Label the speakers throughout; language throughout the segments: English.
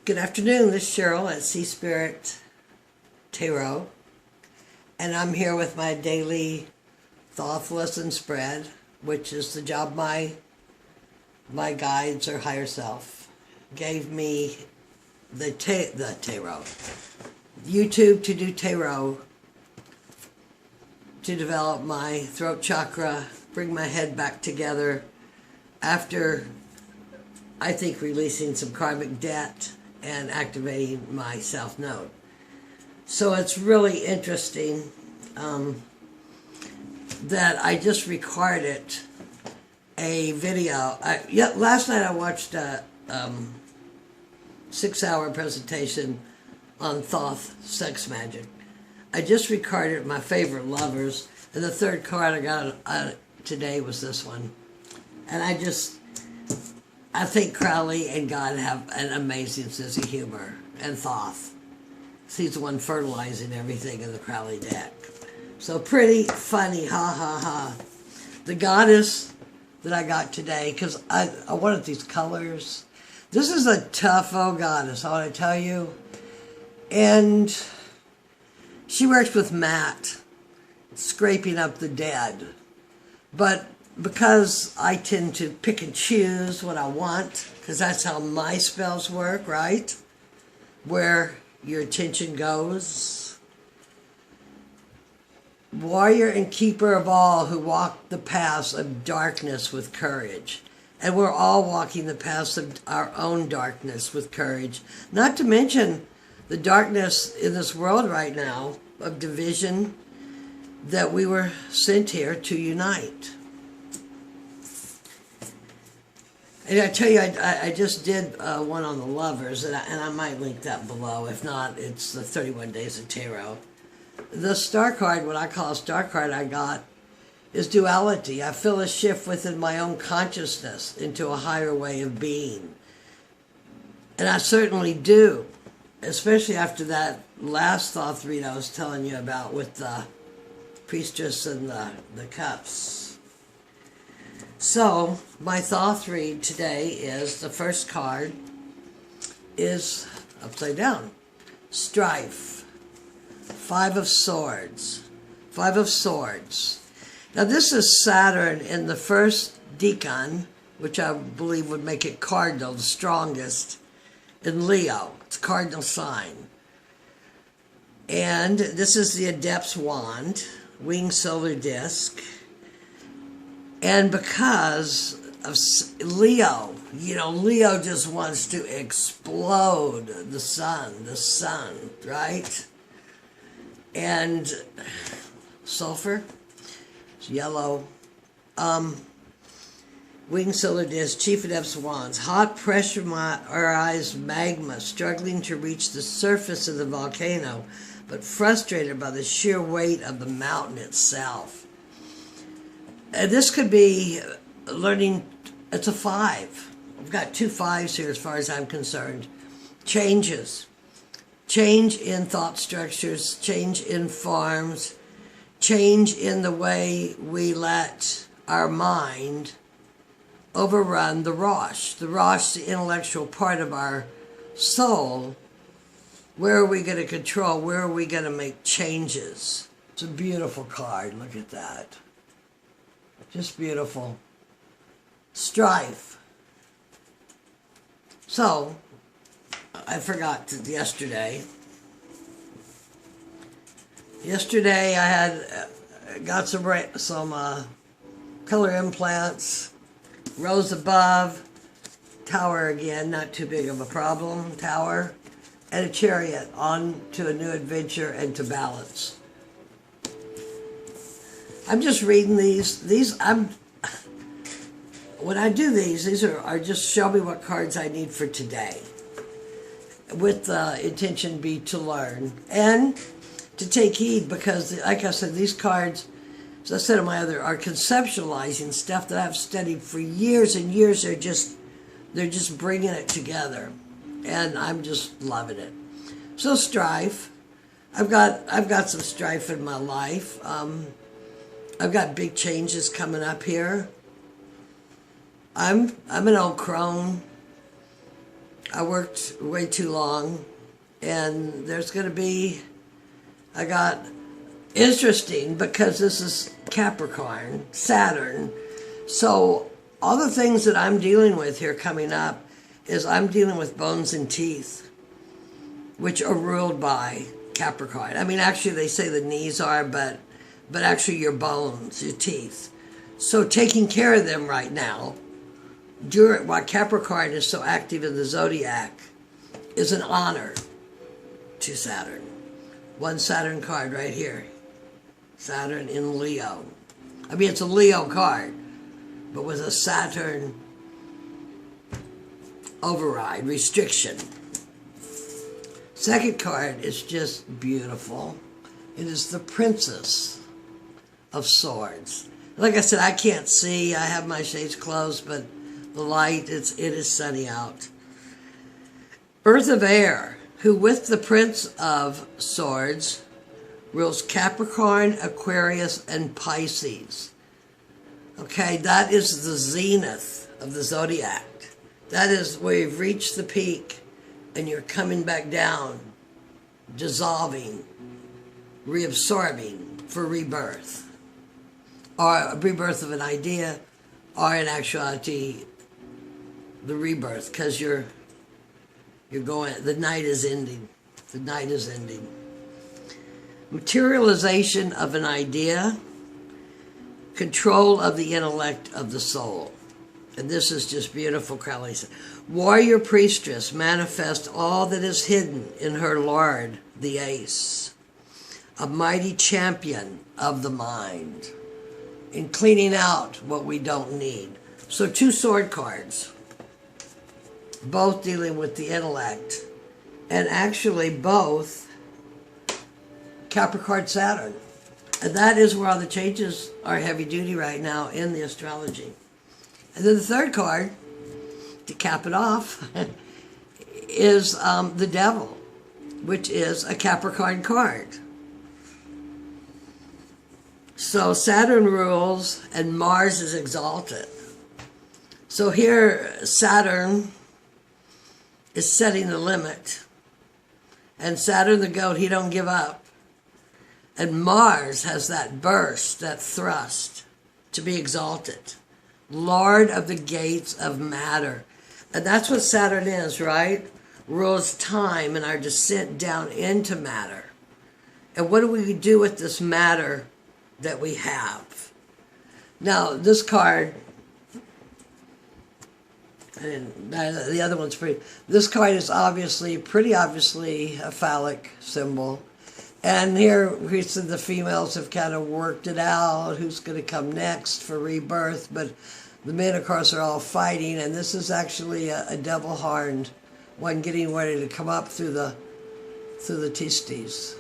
Speaker 1: Good afternoon, this is Cheryl at Sea Spirit Tarot, and I'm here with my daily thoth lesson spread, which is the job my guides or higher self gave me the tarot, YouTube to do tarot, to develop my throat chakra, bring my head back together after, I think, releasing some karmic debt and activating my South Node. So it's really interesting that I just recorded a video. Last night I watched a 6-hour presentation on thoth sex magic. I just recorded my favorite lovers, and the third card I got today was this one. And I think Crowley and God have an amazing sense of humor, and thoth. He's the one fertilizing everything in the Crowley deck. So pretty funny, ha ha ha. The goddess that I got today, because I wanted these colors. This is a tough old goddess, I want to tell you. And she works with Matt, scraping up the dead. But because I tend to pick and choose what I want, because that's how my spells work, right? Where your attention goes. Warrior and keeper of all who walk the paths of darkness with courage. And we're all walking the paths of our own darkness with courage. Not to mention the darkness in this world right now of division that we were sent here to unite. And I tell you, I just did one on the lovers, and I might link that below. If not, it's the 31 Days of Tarot. The star card, what I call a star card I got, is duality. I feel a shift within my own consciousness into a higher way of being. And I certainly do, especially after that last thoth read I was telling you about with the priestess and the cups. So, my thoth read today is, the first card is upside down. Strife. 5 of Swords. 5 of Swords. Now this is Saturn in the first decan, which I believe would make it cardinal, the strongest, in Leo. It's cardinal sign. And this is the Adept's Wand, winged solar disc. And because of Leo, Leo just wants to explode the sun, right? And sulfur, it's yellow. Winged solar disc, chief adept's wands, hot pressurized magma struggling to reach the surface of the volcano, but frustrated by the sheer weight of the mountain itself. This could be learning, it's a 5. I've got 2 5s here as far as I'm concerned. Changes. Change in thought structures, change in forms, change in the way we let our mind overrun the Rosh. The Rosh, the intellectual part of our soul. Where are we going to control? Where are we going to make changes? It's a beautiful card. Look at that. Just beautiful. Strife. So, I forgot yesterday. Yesterday I had got some color implants, rose above, tower again, not too big of a problem, tower, and a chariot on to a new adventure and to balance. I'm just reading these. When I do these are just show me what cards I need for today. With the intention be to learn and to take heed, because, like I said, these cards, as I said in my other, are conceptualizing stuff that I've studied for years and years. They're just bringing it together, and I'm just loving it. So strife. I've got some strife in my life. I've got big changes coming up here. I'm an old crone. I worked way too long, and there's going to be, I got interesting because this is Capricorn, Saturn. So all the things that I'm dealing with here coming up is I'm dealing with bones and teeth, which are ruled by Capricorn. I mean, actually they say the knees are, but actually your bones, your teeth. So taking care of them right now, while Capricorn is so active in the zodiac, is an honor to Saturn. One Saturn card right here. Saturn in Leo. I mean, it's a Leo card, but with a Saturn override, restriction. Second card is just beautiful. It is the Princess of Swords. Like I said, I can't see. I have my shades closed, but the light, it is sunny out. Earth of Air, who with the Prince of Swords rules Capricorn, Aquarius, and Pisces. Okay, that is the zenith of the zodiac. That is where you've reached the peak and you're coming back down, dissolving, reabsorbing for rebirth. Or a rebirth of an idea, or in actuality, the rebirth, because you're going, the night is ending. The night is ending. Materialization of an idea, control of the intellect of the soul. And this is just beautiful, Crowley said. Warrior priestess manifests all that is hidden in her lord, the ace. A mighty champion of the mind, in cleaning out what we don't need. So 2 sword cards, both dealing with the intellect, and actually both Capricorn Saturn. And that is where all the changes are heavy duty right now in the astrology. And then the third card, to cap it off, is the Devil, which is a Capricorn card. So Saturn rules and Mars is exalted. So here Saturn is setting the limit. And Saturn the goat, he don't give up. And Mars has that burst, that thrust to be exalted. Lord of the gates of matter. And that's what Saturn is, right? Rules time and our descent down into matter. And what do we do with this matter that we have? Now, this card, and the other one's pretty, this card is pretty obviously a phallic symbol. And here we said the females have kind of worked it out, who's going to come next for rebirth, but the men, of course, are all fighting, and this is actually a double-horned one getting ready to come up through the testes,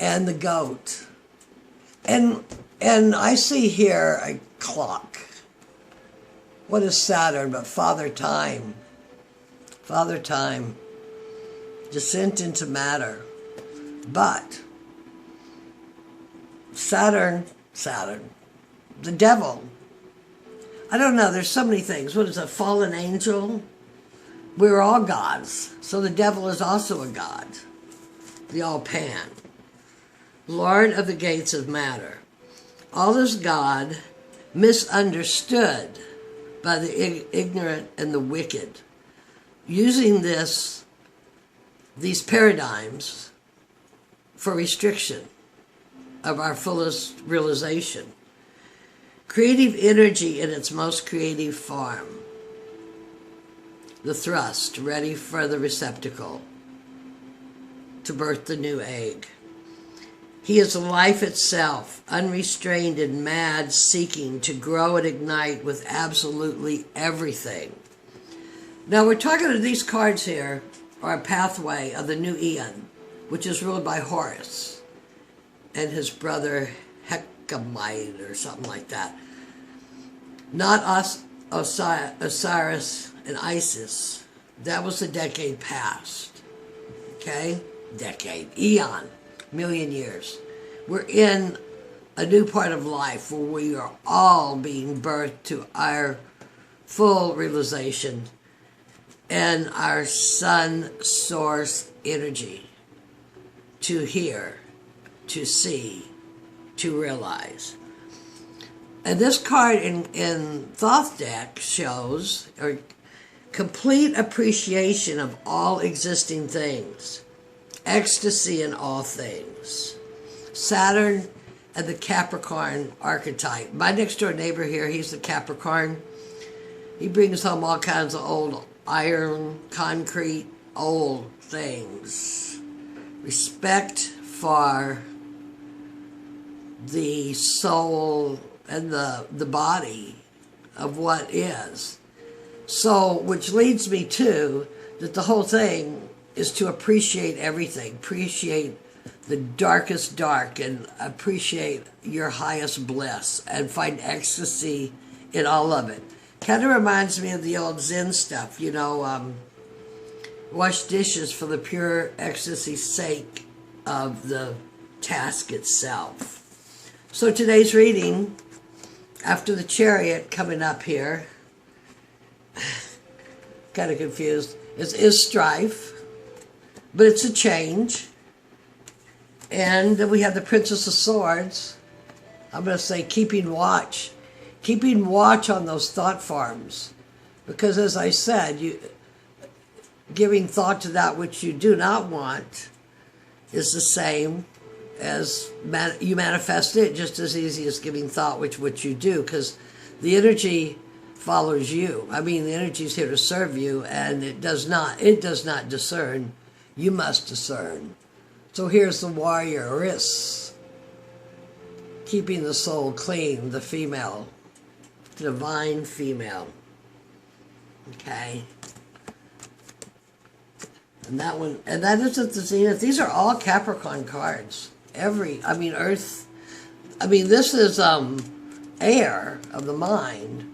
Speaker 1: and the goat. And I see here a clock. What is Saturn but Father Time? Father Time. Descent into matter. But Saturn, the devil. I don't know, there's so many things. What is a fallen angel? We're all gods. So the devil is also a god. The all-pan. Lord of the gates of matter. All is God, misunderstood by the ignorant and the wicked. Using these paradigms for restriction of our fullest realization. Creative energy in its most creative form. The thrust, ready for the receptacle to birth the new egg. He is life itself, unrestrained and mad, seeking to grow and ignite with absolutely everything. Now we're talking to these cards here are a pathway of the new Eon, which is ruled by Horus and his brother Hecamite or something like that. Not Osiris and Isis. That was the decade past. Okay? Decade. Eon. Million years. We're in a new part of life where we are all being birthed to our full realization and our sun source energy to hear, to see, to realize. And this card in Thoth deck shows a complete appreciation of all existing things, ecstasy in all things. Saturn and the Capricorn archetype. My next door neighbor here, he's the Capricorn. He brings home all kinds of old iron, concrete, old things. Respect for the soul and the body of what is. So, which leads me to that the whole thing is to appreciate everything. Appreciate the darkest dark and appreciate your highest bliss and find ecstasy in all of it. Kind of reminds me of the old Zen stuff, you know, wash dishes for the pure ecstasy's sake of the task itself. So today's reading, after the Chariot coming up here, kind of confused, is strife, but it's a change. And then we have the Princess of Swords. I'm going to say keeping watch on those thought forms, because as I said, giving thought to that which you do not want is the same as you manifest it just as easy as giving thought which you do, because the energy follows you. I mean, the energy is here to serve you, and it does not discern. You must discern. So here's the warrioress, keeping the soul clean, the female, the divine female. Okay. And that one, and that isn't the zenith. These are all Capricorn cards. Earth, this is air of the mind,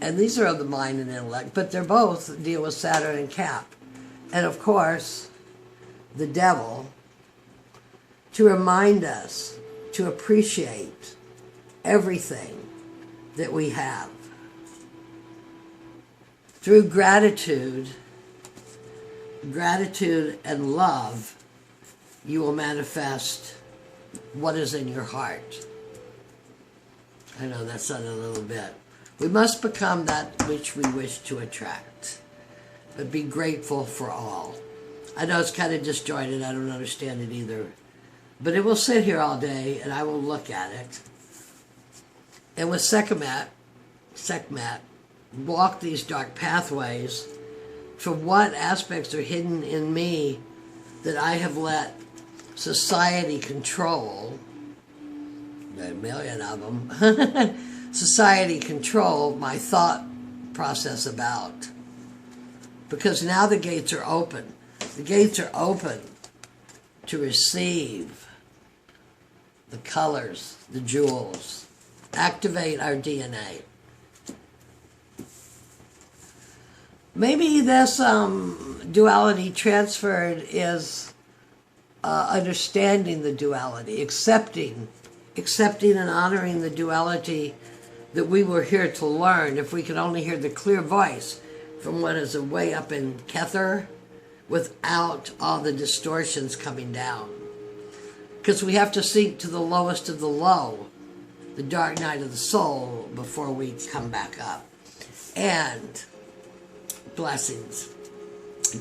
Speaker 1: and these are of the mind and intellect, but they're both deal with Saturn and Cap. And of course, the devil, to remind us to appreciate everything that we have. Through gratitude and love, you will manifest what is in your heart. I know that sounded a little bit. We must become that which we wish to attract, but be grateful for all. I know it's kind of disjointed. I don't understand it either. But it will sit here all day, and I will look at it. And with Sekhmet, walk these dark pathways for what aspects are hidden in me that I have let society control. There are a million of them. Society control my thought process about. Because now the gates are open. The gates are open to receive the colors, the jewels, activate our DNA. Maybe this duality transferred is understanding the duality, accepting and honoring the duality that we were here to learn. If we could only hear the clear voice from what is way up in Kether without all the distortions coming down. Because we have to sink to the lowest of the low, the dark night of the soul, before we come back up. And blessings.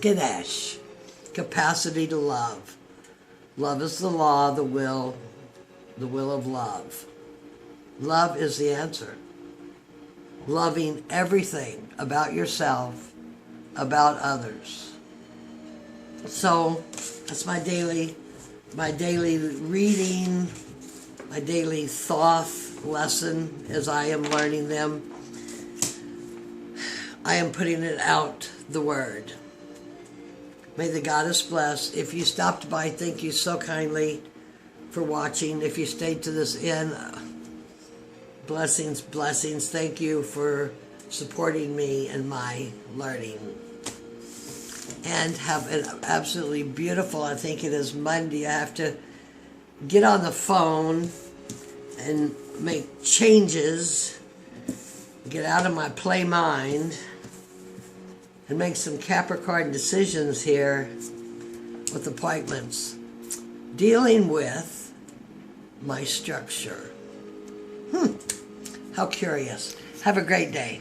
Speaker 1: Ganesh, capacity to love. Love is the law, the will of love. Love is the answer. Loving everything about yourself, about others. So that's my daily reading, my daily thoth lesson as I am learning them. I am putting it out, the word. May the goddess bless. If you stopped by, thank you so kindly for watching. If you stayed to this end, blessings. Thank you for supporting me in my learning. And have an absolutely beautiful, I think it is Monday. I have to get on the phone and make changes, get out of my play mind, and make some Capricorn decisions here with appointments. Dealing with my structure. How curious. Have a great day.